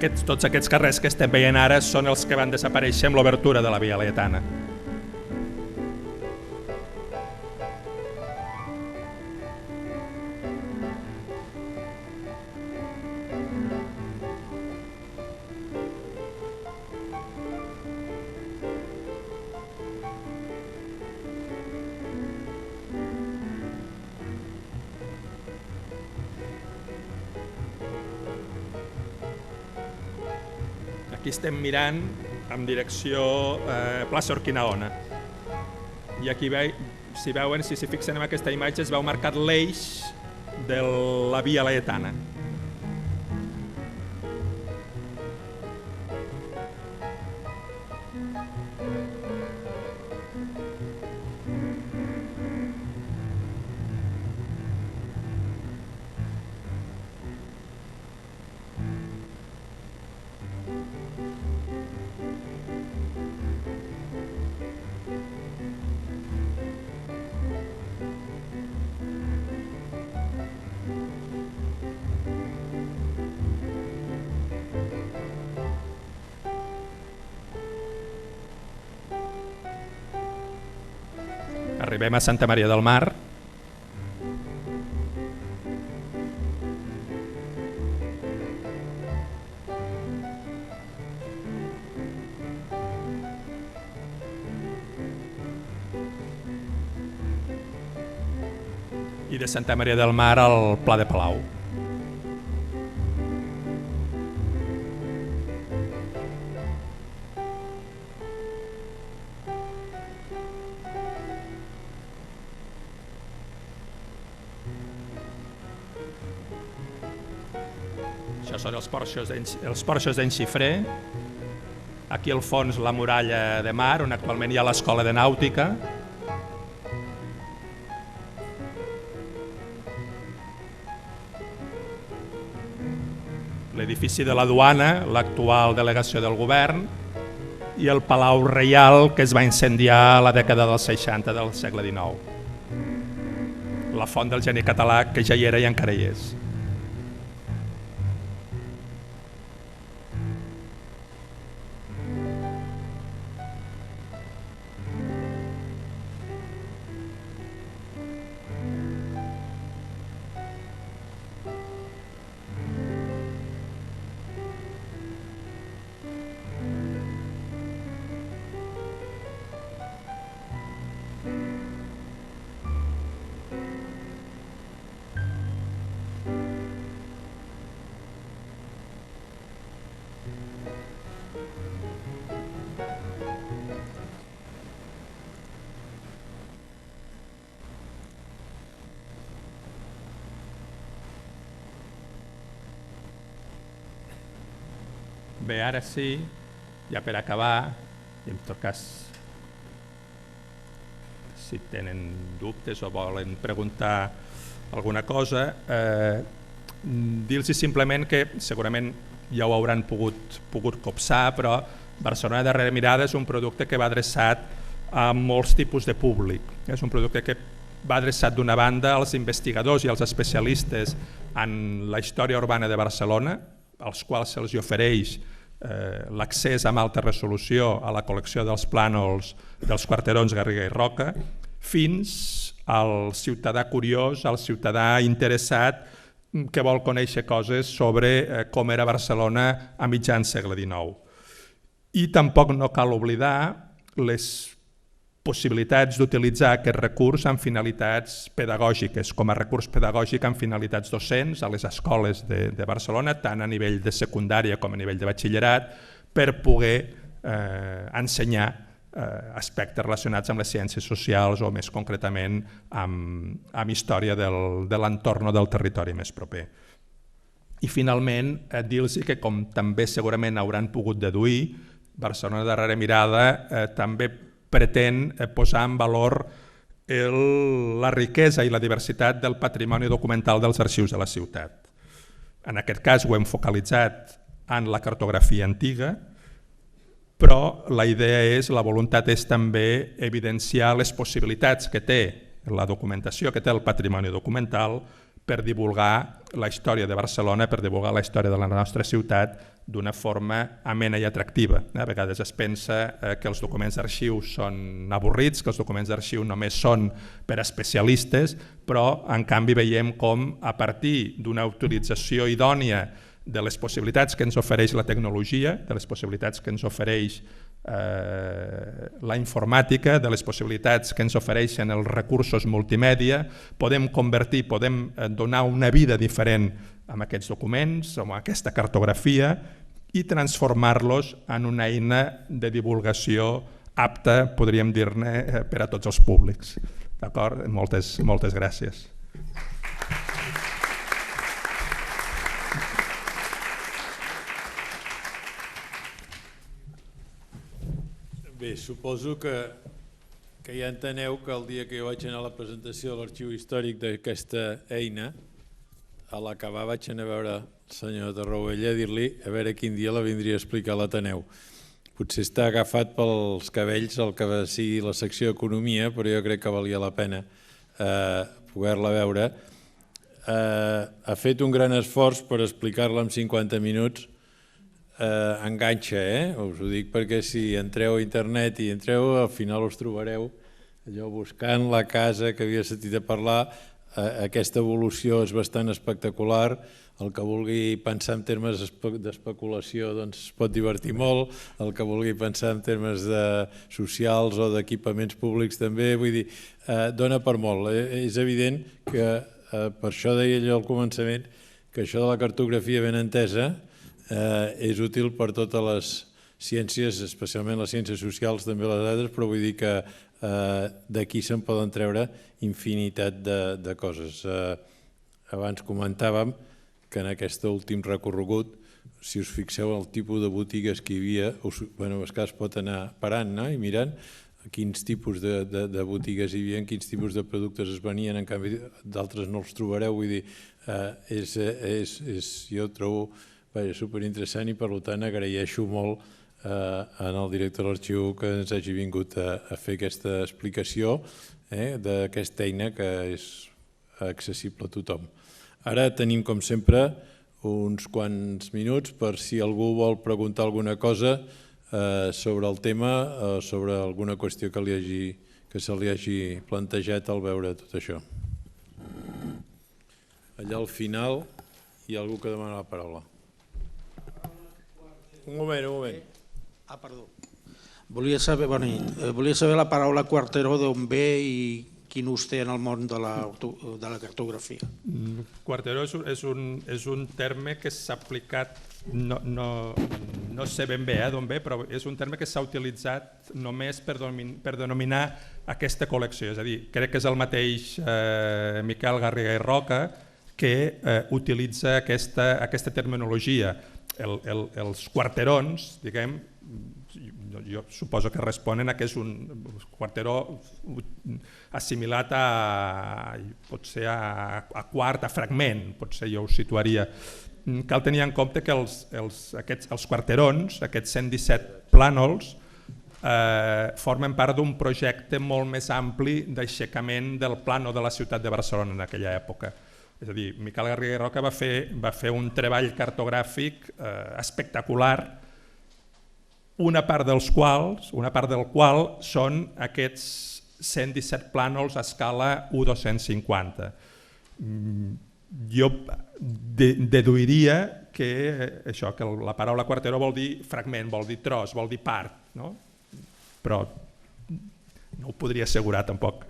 Tots aquests carrers que estem veient ara són els que van desaparèixer amb l'obertura de la Via Laietana. Aquí estem mirant en direcció plaça Urquinaona. I aquí, si veuen, si s'hi fixen en aquesta imatge, es veu marcat l'eix de la Via Laietana. Arribem a Santa Maria del Mar. I de Santa Maria del Mar al Pla de Palau. Això són els porxos d'en Xifré. Aquí al fons la muralla de mar, on actualment hi ha l'escola de nàutica. L'edifici de la duana, l'actual delegació del govern, i el Palau Reial, que es va incendiar a la dècada dels 60 del segle XIX. La font del geni català, que ja hi era i encara hi és. Bé, ara sí, ja per acabar, i en tot cas, si tenen dubtes o volen preguntar alguna cosa, dir-los simplement que segurament ja ho hauran pogut copsar, però Barcelona Darrere Mirada és un producte que va adreçat a molts tipus de públic. És un producte que va adreçat d'una banda als investigadors i als especialistes en la història urbana de Barcelona, als quals se'ls ofereix l'accés amb alta resolució a la col·lecció dels plànols dels quarterons Garriga i Roca, fins al ciutadà curiós, al ciutadà interessat que vol conèixer coses sobre com era Barcelona a mitjans segle XIX. I tampoc no cal oblidar les possibilitats d'utilitzar aquest recurs amb finalitats pedagògiques, com a recurs pedagògic amb finalitats docents a les escoles de Barcelona, tant a nivell de secundària com a nivell de batxillerat, per poder ensenyar aspectes relacionats amb les ciències socials o més concretament amb història de l'entorn o del territori més proper. I finalment dir-los que, com també segurament hauran pogut deduir, Barcelona Darrere Mirada també pretén posar en valor la riquesa i la diversitat del patrimoni documental dels arxius de la ciutat. En aquest cas ho hem focalitzat en la cartografia antiga, però la idea és, la voluntat és també evidenciar les possibilitats que té la documentació, que té el patrimoni documental per divulgar la història de Barcelona, per divulgar la història de la nostra ciutat d'una forma amena i atractiva. A vegades es pensa que els documents d'arxiu són avorrits, que els documents d'arxiu només són per a especialistes, però en canvi veiem com a partir d'una utilització idònia de les possibilitats que ens ofereix la tecnologia, de les possibilitats que ens ofereix la informàtica, de les possibilitats que ens ofereixen els recursos multimèdia, podem convertir, podem donar una vida diferent a aquests documents, a aquesta cartografia, i transformar-los en una eina de divulgació apta, podríem dir-ne, per a tots els públics. D'acord? Moltes gràcies. Bé, suposo que ja enteneu que el dia que jo vaig anar a la presentació de l'arxiu històric d'aquesta eina, a l'acabar vaig anar a veure el senyor Tarrovella a dir-li a veure quin dia la vindria a explicar a l'Ateneu. Potser està agafat pels cabells el que sigui la secció d'Economia, però jo crec que valia la pena poder-la veure. Ha fet un gran esforç per explicar-la en 50 minuts. Enganxa, us ho dic perquè si entreu a internet i entreu, al final us trobareu allò buscant la casa que havia sentit a parlar. Aquesta evolució és bastant espectacular. El que vulgui pensar en termes d'especulació doncs es pot divertir molt, el que vulgui pensar en termes socials o d'equipaments públics també, vull dir, dona per molt. És evident que, per això deia jo al començament, que això de la cartografia ben entesa és útil per totes les ciències, especialment les ciències socials, també les altres, però vull dir que d'aquí se'n poden treure infinitat de coses. Abans comentàvem que en aquest últim recorregut, si us fixeu el tipus de botigues que hi havia, es pot anar parant i mirant quins tipus de botigues hi havia, quins tipus de productes es venien, en canvi d'altres no els trobareu, vull dir, jo trobo superinteressant i per tant agraeixo molt al director de l'arxiu que ens hagi vingut a fer aquesta explicació d'aquesta eina que és accessible a tothom. Ara tenim, com sempre, uns quants minuts per si algú vol preguntar alguna cosa sobre el tema o sobre alguna qüestió que se li hagi plantejat al veure tot això. Allà al final hi ha algú que demana la paraula. Un moment. Perdó. Volia saber la paraula quarteró d'on ve i quin ús té en el món de la cartografia. Quarteró és un terme que s'ha aplicat, no sé ben bé d'on ve, però és un terme que s'ha utilitzat només per denominar aquesta col·lecció. És a dir, crec que és el mateix Miquel Garriga i Roca que utilitza aquesta terminologia. Els quarterons, diguem, jo suposo que responen a que és un quarteró assimilat potser a quart, a fragment, potser jo ho situaria. Cal tenir en compte que els quarterons, aquests 117 plànols, formen part d'un projecte molt més ampli d'aixecament del plànol de la ciutat de Barcelona en aquella època. És a dir, Miquel Garriga i Roca va fer un treball cartogràfic espectacular una part del qual són aquests 117 plànols a escala 1:250. Jo deduiria que la paraula quarteró vol dir fragment, vol dir tros, vol dir part, no? Però no ho podria assegurar tampoc.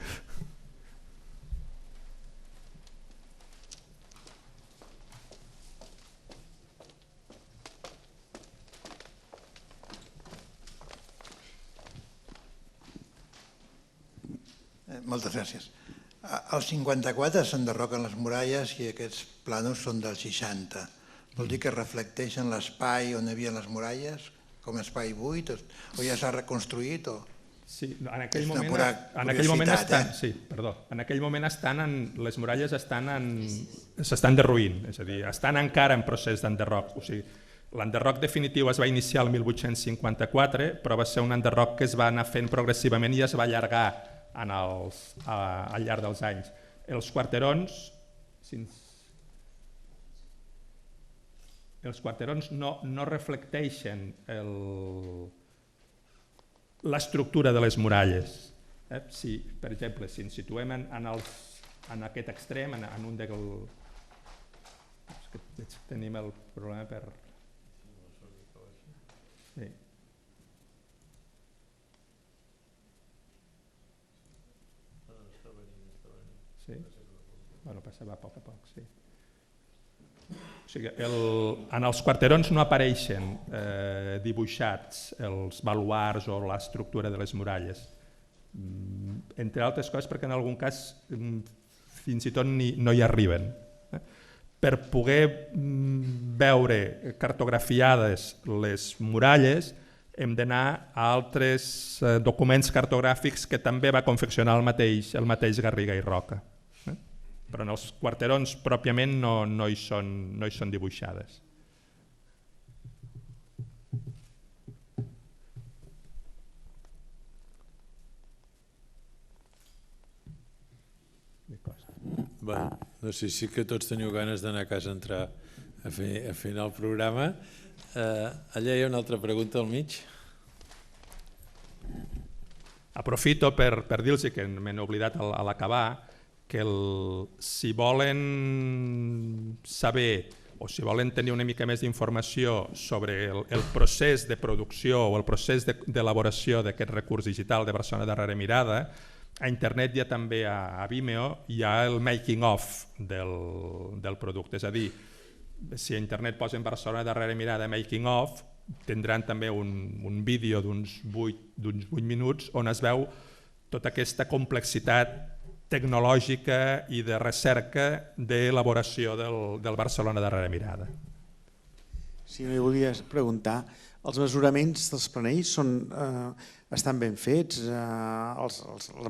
Moltes gràcies. Al 54 s'enderroquen les muralles i aquests plànols són del 60. Vol dir que reflecteixen l'espai on hi havia les muralles com a espai buit o ja s'ha reconstruït? Sí, en aquell moment les muralles s'estan derruint, és a dir, estan encara en procés d'enderroc. O sigui, l'enderroc definitiu es va iniciar el 1854, però va ser un enderroc que es va anar fent progressivament i es va allargar al llarg dels anys. Els quarterons no reflecteixen l'estructura de les muralles. Si, per exemple, si ens situem en aquest extrem, en un dels... Tenim el problema per... Sí. Sí? Bueno, passava a poc, sí. O sigui, en els quarterons no apareixen dibuixats els baluards o l'estructura de les muralles. Entre altres coses perquè en algun cas fins i tot no hi arriben. Per poder veure cartografiades les muralles hem d'anar a altres documents cartogràfics que també va confeccionar el mateix Garriga i Roca. Però en els quarterons pròpiament no hi són dibuixades. Bueno, no sé si que tots teniu ganes d'anar a casa a entrar a fer el programa. Allà hi ha una altra pregunta al mig. Aprofito per dir-los que m'he oblidat a l'acabar que si volen saber o si volen tenir una mica més d'informació sobre el procés de producció o el procés d'elaboració d'aquest recurs digital de Barcelona Darrere Mirada, a internet hi ha també a Vimeo hi ha el making of del producte, és a dir, si a internet posen Barcelona Darrere Mirada making of, tindran també un vídeo d'uns 8 minuts on es veu tota aquesta complexitat tecnològica i de recerca d'elaboració del Barcelona Darrere Mirada. Sí, li volia preguntar, els mesuraments dels planells estan ben fets? El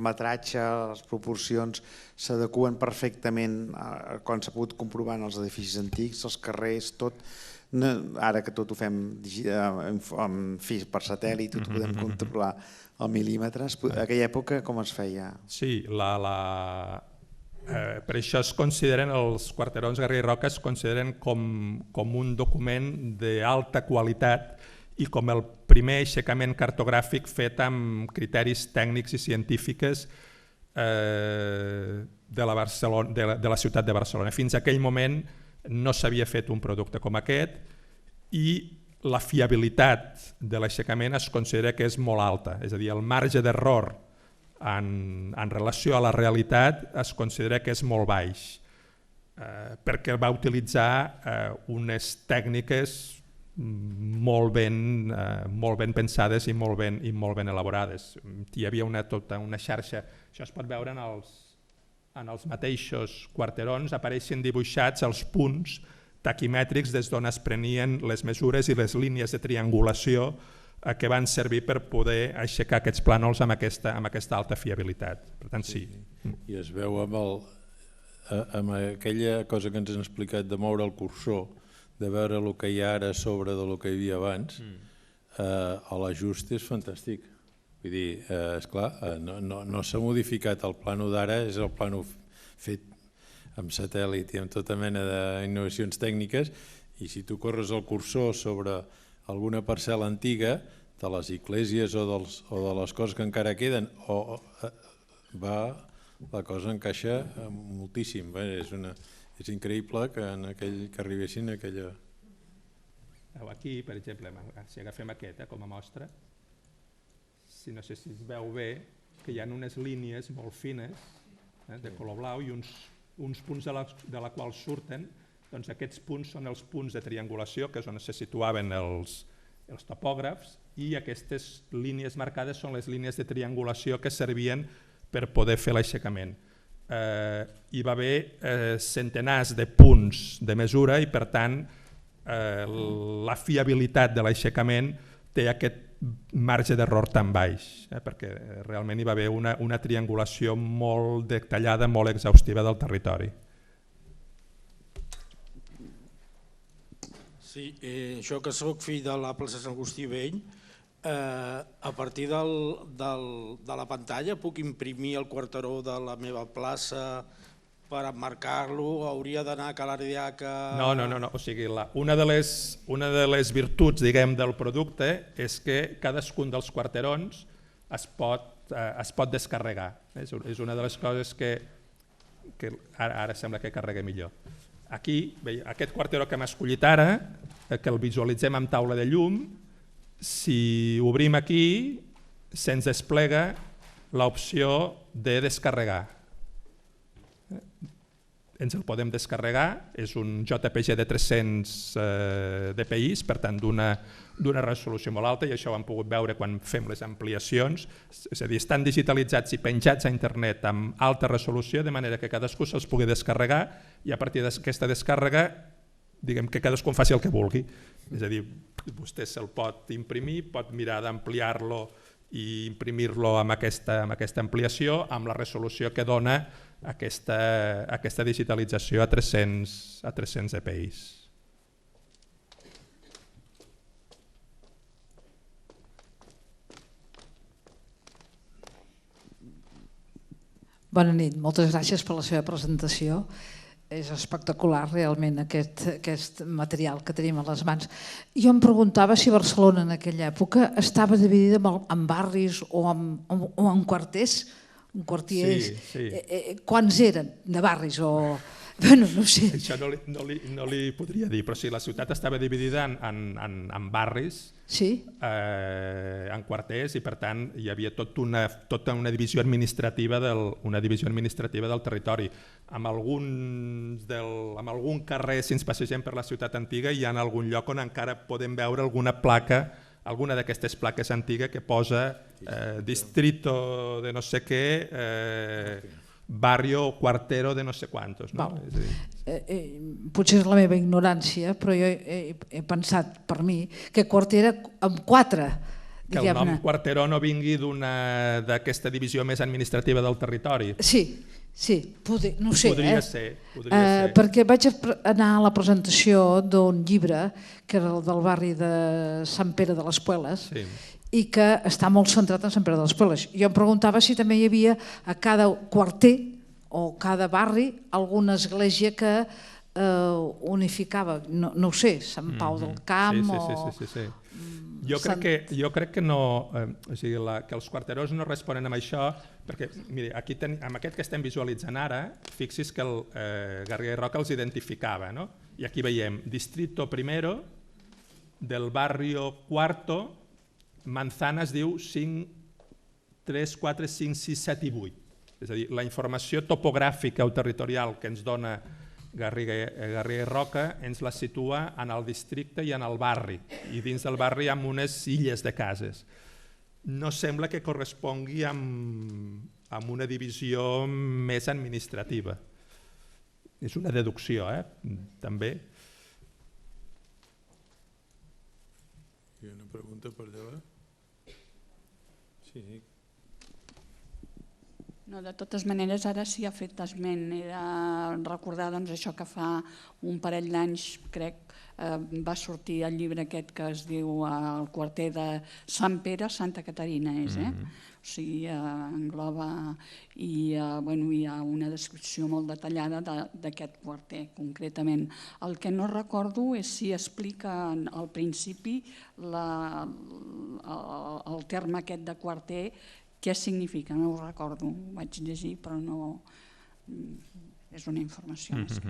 metratge, les proporcions s'adeqüen perfectament quan s'ha pogut comprovar en els edificis antics, els carrers, tot? Ara que tot ho fem per satèl·lit, tot ho podem controlar al mil·límetres, en aquella època com es feia? Sí, per això es consideren els quarterons Garriga i Roca es consideren com un document d'alta qualitat i com el primer aixecament cartogràfic fet amb criteris tècnics i científics de la ciutat de Barcelona. Fins a aquell moment no s'havia fet un producte com aquest i la fiabilitat de l'aixecament es considera que és molt alta, és a dir, el marge d'error en relació a la realitat es considera que és molt baix, perquè va utilitzar unes tècniques molt ben pensades i molt ben elaborades. Hi havia tota una xarxa, això es pot veure en els mateixos quarterons, apareixen dibuixats els punts taquimètrics des d'on es prenien les mesures i les línies de triangulació que van servir per poder aixecar aquests plànols amb aquesta alta fiabilitat. Per tant, sí. I es veu amb aquella cosa que ens han explicat de moure el cursor, de veure el que hi ha ara a sobre del que hi havia abans, l'ajust és fantàstic. Vull dir, esclar, no s'ha modificat el plànol d'ara, és el plànol fet amb satèl·lit i amb tota mena d'innovacions tècniques, i si tu corres el cursor sobre alguna parcel·la antiga, les esglésies o de les coses que encara queden, la cosa encaixa moltíssim. És increïble que arribessin a aquella... Aquí, per exemple, si agafem aquest com a mostra, no sé si es veu bé que hi ha unes línies molt fines de color blau i uns punts de la qual surten, doncs aquests punts són els punts de triangulació, que és on se situaven els topògrafs, i aquestes línies marcades són les línies de triangulació que servien per poder fer l'aixecament. Hi va haver centenars de punts de mesura i, per tant, la fiabilitat de l'aixecament té aquest marge d'error tan baix, perquè realment hi va haver una triangulació molt detallada, molt exhaustiva del territori. Sí, jo que soc fill de la plaça Sant Agustí Vell, a partir de la pantalla puc imprimir el quarteró de la meva plaça per emmarcar-lo, hauria d'anar a Ca l'Ardiaca... No, o sigui, una de les virtuts, diguem, del producte és que cadascun dels quarterons es pot descarregar. És una de les coses que ara sembla que carrega millor. Aquí, aquest quarteró que hem escollit ara, que el visualitzem amb taula de llum, si obrim aquí, se'ns desplega l'opció de descarregar. Ens el podem descarregar, és un JPG de 300 dpi, per tant d'una resolució molt alta, i això ho hem pogut veure quan fem les ampliacions, és a dir, estan digitalitzats i penjats a internet amb alta resolució, de manera que cadascú se'ls pugui descarregar i a partir d'aquesta descàrrega, diguem que cadascú faci el que vulgui. És a dir, vostè se'l pot imprimir, pot mirar d'ampliar-lo i imprimir-lo amb aquesta ampliació, amb la resolució que dona aquesta digitalització a 300 dpi. Bona nit, moltes gràcies per la seva presentació. És espectacular realment aquest material que tenim a les mans. Jo em preguntava si Barcelona en aquella època estava dividida en barris o en quarters. Sí. Quants eren de barris o... Bueno, no sé. Això no li podria dir, però sí, la ciutat estava dividida en barris, en quarters, i per tant hi havia tota una divisió administrativa del territori. Amb algun carrer, si ens passegem per la ciutat antiga, hi ha algun lloc on encara podem veure alguna placa, alguna d'aquestes plaques antigues que posa distrito de no sé què, barrio o quartero de no sé quantos. Potser és la meva ignorància, però jo he pensat per mi que quarter era amb 4. Que el nom quarteró no vingui d'aquesta divisió més administrativa del territori. Sí, no ho sé. Podria ser. Perquè vaig anar a la presentació d'un llibre que era el del barri de Sant Pere de les Pueles i que està molt centrat en Sant Pere de les Pueles. Jo em preguntava si també hi havia a cada quarter o cada barri alguna església que unificava, no ho sé, Sant Pau del Camp o... Sí. Jo crec que no, o sigui, que els quarterons no responen amb això, perquè miri, aquí amb aquest que estem visualitzant ara, fixis que el Garriga i Roca els identificava, no? I aquí veiem Distrito Primero del barrio Cuarto, Manzana es diu 5, 3, 4, 5, 6, 7 i 8. És a dir, la informació topogràfica o territorial que ens dona Garriga i Roca ens la situa en el districte i en el barri, i dins del barri hi ha unes illes de cases. No sembla que correspongui amb una divisió més administrativa. És una deducció, també. Hi ha una pregunta per allà? Sí. No, de totes maneres, ara sí ha fet esment. He de recordar això que fa un parell d'anys, crec, va sortir el llibre aquest que es diu El quarter de Sant Pere, Santa Caterina és, o sigui, engloba i hi ha una descripció molt detallada d'aquest quarter, concretament. El que no recordo és si explica al principi el terme aquest de quarter, què significa, no ho recordo, ho vaig llegir però no... És una informació més.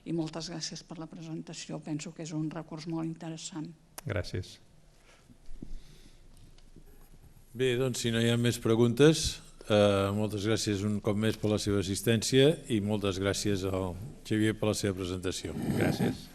I moltes gràcies per la presentació, penso que és un recurs molt interessant. Gràcies. Bé, doncs si no hi ha més preguntes, moltes gràcies un cop més per la seva assistència i moltes gràcies al Xavier per la seva presentació. Gràcies.